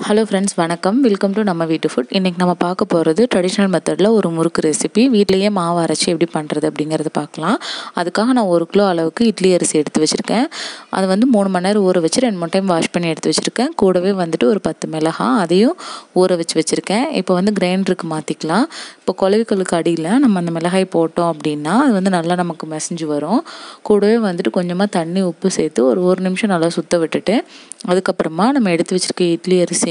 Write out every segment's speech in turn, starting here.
Hello friends, வணக்கம். Welcome to நம்ம வீட்டு ஃபுட். இன்றைக்கி நம்ம பார்க்க போகிறது ட்ரெடிஷ்னல் மெத்தடில் ஒரு முறுக்கு ரெசிபி. வீட்லேயே மாவு அரைச்சி எப்படி பண்ணுறது அப்படிங்கிறத பார்க்கலாம். அதுக்காக நான் 1 கிலோ அளவுக்கு இட்லி அரிசி எடுத்து வச்சுருக்கேன். அது வந்து 3 மணி நேரம் ஊற வச்சு 2 3 டைம் வாஷ் பண்ணி எடுத்து வச்சுருக்கேன். கூடவே வந்துட்டு ஒரு 10 மிளகாய் அதையும் ஊற வச்சுருக்கேன். இப்போ வந்து கிரைண்டருக்கு மாற்றிக்கலாம். இப்போ குழவிக்கல்லுக்கு அடியில் நம்ம அந்த மிளகாய் போட்டோம் அப்படின்னா அது வந்து நல்லா நமக்கு மசிஞ்சு வரும். கூடவே வந்துட்டு கொஞ்சமாக தண்ணி உப்பு சேர்த்து ஒரு நிமிஷம் நல்லா சுத்த விட்டுட்டு அதுக்கப்புறமா நம்ம எடுத்து வச்சுருக்க இட்லி அரிசியையும்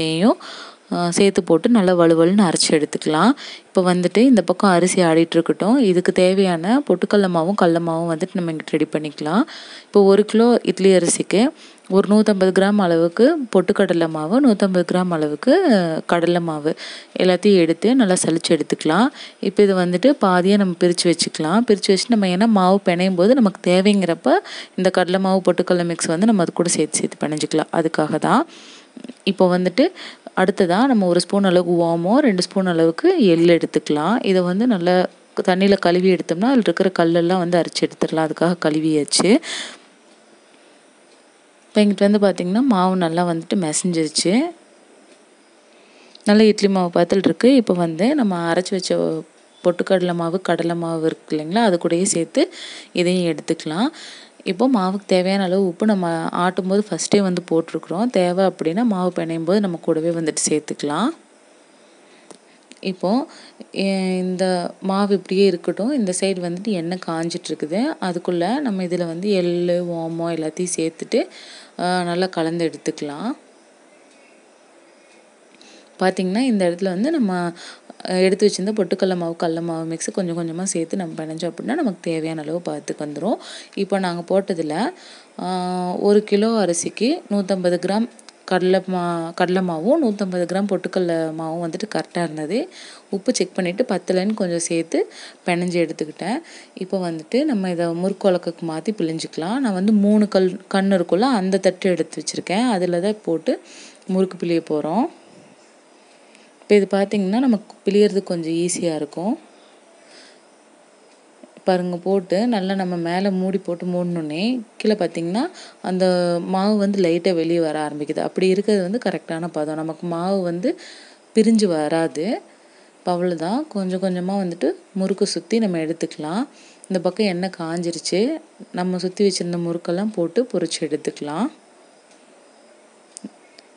சேர்த்து போட்டு நல்லா வலுவலுன்னு அரைச்சி எடுத்துக்கலாம். இப்போ வந்துட்டு இந்த பக்கம் அரிசி ஆடிட்டுருக்கட்டும். இதுக்கு தேவையான பொட்டுக்கடல மாவும் கடல மாவும் வந்துட்டு நம்ம இங்கிட்ட ரெடி பண்ணிக்கலாம். இப்போ 1 கிலோ இட்லி அரிசிக்கு ஒரு 150 கிராம் அளவுக்கு பொட்டுக்கடலை மாவு, 150 கிராம் அளவுக்கு கடலை மாவு எல்லாத்தையும் எடுத்து நல்லா சலிச்சு எடுத்துக்கலாம். இப்போ இது வந்துட்டு பாதியாக நம்ம பிரித்து வச்சுக்கலாம். பிரித்து வச்சுட்டு நம்ம ஏன்னா மாவு பிணையும் போது நமக்கு தேவைங்கிறப்ப இந்த கடலை மாவு பொட்டுக்கடலை மிக்ஸ் வந்து நம்ம அது கூட சேர்த்து பிணைஞ்சிக்கலாம். அதுக்காக தான். இப்போ வந்துட்டு அடுத்ததாக நம்ம 1 ஸ்பூன் அளவுக்கு ஓமம், 2 ஸ்பூன் அளவுக்கு எள் எடுத்துக்கலாம். இதை வந்து நல்லா தண்ணியில் கழுவி எடுத்தோம்னா அதில் இருக்கிற கல்லெல்லாம் வந்து அரைச்சி எடுத்துடலாம். அதுக்காக கழுவியாச்சு. இப்போ எங்கிட்ட வந்து பார்த்திங்கன்னா மாவு நல்லா வந்துட்டு மெசஞ்சிருச்சு. நல்லா இட்லி மாவு பாத்தில் இருக்குது. இப்போ வந்து நம்ம அரைச்சி வச்ச பொட்டுக்கடலை மாவு கடலை மாவு இருக்குது இல்லைங்களா, அது கூடயே சேர்த்து இதையும் எடுத்துக்கலாம். இப்போ மாவுக்கு தேவையான அளவு உப்பு நம்ம ஆட்டும்போது ஃபஸ்ட்டே வந்து போட்டிருக்குறோம். தேவை அப்படின்னா மாவு பிணையும் போது நம்ம கூடவே வந்துட்டு சேர்த்துக்கலாம். இப்போது இந்த மாவு இப்படியே இருக்கட்டும். இந்த சைடு வந்துட்டு எண்ணெய் காஞ்சிட்ருக்குது. அதுக்குள்ளே நம்ம இதில் வந்து எள், ஓமம் எல்லாத்தையும் சேர்த்துட்டு நல்லா கலந்து எடுத்துக்கலாம். பார்த்திங்கன்னா இந்த இடத்துல வந்து நம்ம எடுத்து வச்சுருந்த பொட்டுக்கடல மாவு கடல மாவு மிக்ஸு கொஞ்சம் கொஞ்சமாக சேர்த்து நம்ம பிணைஞ்சோம் அப்படின்னா நமக்கு தேவையான அளவு பார்த்துக்கு வந்துடும். இப்போ நாங்கள் போட்டதில் 1 கிலோ அரிசிக்கு 150 கிராம் கடலை மாவும் 150 கிராம் பொட்டுக்கடல மாவும் வந்துட்டு கரெக்டாக இருந்தது. உப்பு செக் பண்ணிவிட்டு 10லன்னு கொஞ்சம் சேர்த்து பிணைஞ்சி எடுத்துக்கிட்டேன். இப்போ வந்துட்டு நம்ம இதை முறுக்குழக்குக்கு மாற்றி பிழிஞ்சிக்கலாம். நான் வந்து 3 கண் இருக்குள்ள அந்த தட்டு எடுத்து வச்சுருக்கேன். அதில் தான் போட்டு முறுக்கு பிழிய போகிறோம். இப்போ இது பார்த்திங்கன்னா நமக்கு பிழியறதுக்கு கொஞ்சம் ஈஸியாக இருக்கும். பாருங்கள், போட்டு நல்லா நம்ம மேலே மூடி போட்டு மூடினோன்னே கீழே பார்த்திங்கன்னா அந்த மாவு வந்து லைட்டாக வெளியே வர ஆரம்பிக்குது. அப்படி இருக்கிறது வந்து கரெக்டான பதம். நமக்கு மாவு வந்து பிரிஞ்சு வராது. இப்போ அவ்வளோதான். கொஞ்சம் கொஞ்சமாக வந்துட்டு முறுக்கு சுற்றி நம்ம எடுத்துக்கலாம். இந்த பக்கம் எண்ணெய் காஞ்சிருச்சு. நம்ம சுற்றி வச்சுருந்த முறுக்கெல்லாம் போட்டு பொரிச்சு எடுத்துக்கலாம்.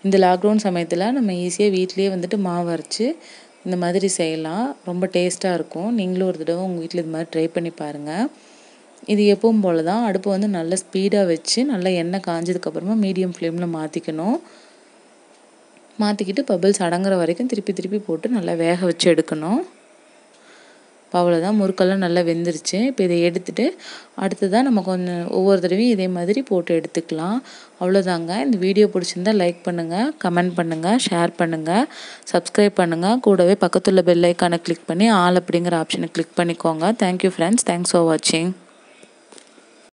இந்த லாக்டவுன் சமயத்தில் நம்ம ஈஸியாக வீட்லேயே வந்துட்டு மாவு அரைச்சி இந்த மாதிரி செய்யலாம். ரொம்ப டேஸ்ட்டாக இருக்கும். நீங்களும் ஒரு தடவை உங்கள் வீட்டில் இது மாதிரி ட்ரை பண்ணி பாருங்கள். இது எப்பவும் போல் தான். அடுப்பு வந்து நல்லா ஸ்பீடாக வச்சு நல்லா எண்ணெய் காஞ்சதுக்கப்புறமா மீடியம் ஃப்ளேமில் மாற்றிக்கணும். மாற்றிக்கிட்டு பபிள்ஸ் அடங்குற வரைக்கும் திருப்பி திருப்பி போட்டு நல்லா வேக வச்சு எடுக்கணும். அவ்வளோதான். முறுக்கெல்லாம் நல்லா வெந்துருச்சு. இப்போ இதை எடுத்துகிட்டு அடுத்ததாக நம்ம கொஞ்சம் ஒவ்வொரு தடவையும் இதே மாதிரி போட்டு எடுத்துக்கலாம். அவ்வளோதாங்க. இந்த வீடியோ பிடிச்சிருந்தா லைக் பண்ணுங்கள், கமெண்ட் பண்ணுங்கள், ஷேர் பண்ணுங்கள், சப்ஸ்கிரைப் பண்ணுங்கள். கூடவே பக்கத்தில் பெல் ஐக்கானை கிளிக் பண்ணி ஆல் அப்படிங்கிற ஆப்ஷனை கிளிக் பண்ணிக்கோங்க. Thank you friends. தேங்க்ஸ் ஃபார் வாட்சிங்.